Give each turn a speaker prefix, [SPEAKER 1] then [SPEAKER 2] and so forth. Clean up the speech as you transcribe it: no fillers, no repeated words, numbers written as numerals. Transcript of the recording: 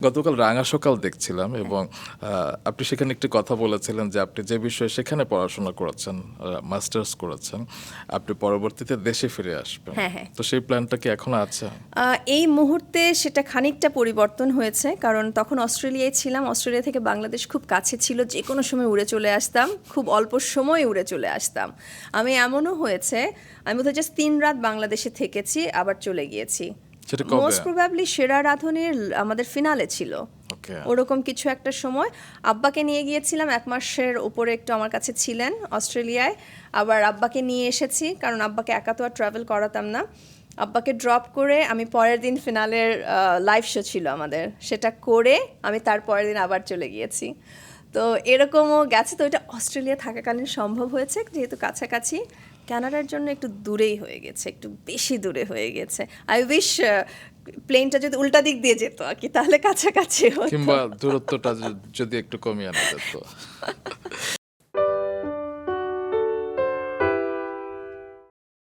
[SPEAKER 1] গতকাল রাঙা সকাল দেখছিলাম এবং আপনি সেখানে একটি কথা বলেছিলেন যে আপনি যে বিষয়ে সেখানে পড়াশোনা করেছেন, মাস্টার্স করেছেন, আপনি পরবর্তীতে দেশে ফিরে আসবেন।
[SPEAKER 2] হ্যাঁ, হ্যাঁ।
[SPEAKER 1] তো সেই প্ল্যানটা কি এখনো আছে?
[SPEAKER 2] এই মুহূর্তে সেটা খানিকটা পরিবর্তন হয়েছে, কারণ তখন অস্ট্রেলিয়ায় ছিলাম। অস্ট্রেলিয়া থেকে বাংলাদেশ খুব কাছে ছিল, যে কোনো সময় উড়ে চলে আসতাম, খুব অল্প সময়ে উড়ে চলে আসতাম। আমি এমনও হয়েছে, আমি বোধহয় জাস্ট 3 রাত বাংলাদেশে থেকেছি, আবার চলে গিয়েছি।
[SPEAKER 1] সেটা কবে?
[SPEAKER 2] মোস্ট প্রবাবলি সেরা রাঁধুনির আমাদের ফিনালে ছিল,
[SPEAKER 1] ওকে।
[SPEAKER 2] ওরকম কিছু একটা সময়। আব্বাকে নিয়ে গিয়েছিলাম, 1 মাসের উপরে একটু আমার কাছে ছিলেন অস্ট্রেলিয়ায়। আবার আব্বাকে নিয়ে এসেছি, কারণ আব্বাকে একা তো আর ট্রাভেল করাতাম না। আব্বাকে ড্রপ করে আমি পরের দিন ফিনালের লাইভ শো ছিল আমাদের, সেটা করে আমি তার পরের দিন আবার চলে গিয়েছি। তো এরকমও গেছে। তো এটা অস্ট্রেলিয়া থাকাকালীন সম্ভব হয়েছে, যেহেতু কাছাকাছি। কানাডার জন্য একটু দূরেই হয়ে গেছে, একটু বেশি দূরে হয়ে গেছে। আই উইশ প্লেনটা যদি উল্টা দিক দিয়ে যেত আর কি, তাহলে কাছাকাছি হতো।
[SPEAKER 1] কিংবা দূরত্বটা যদি একটু কমিয়ে আনা যেত।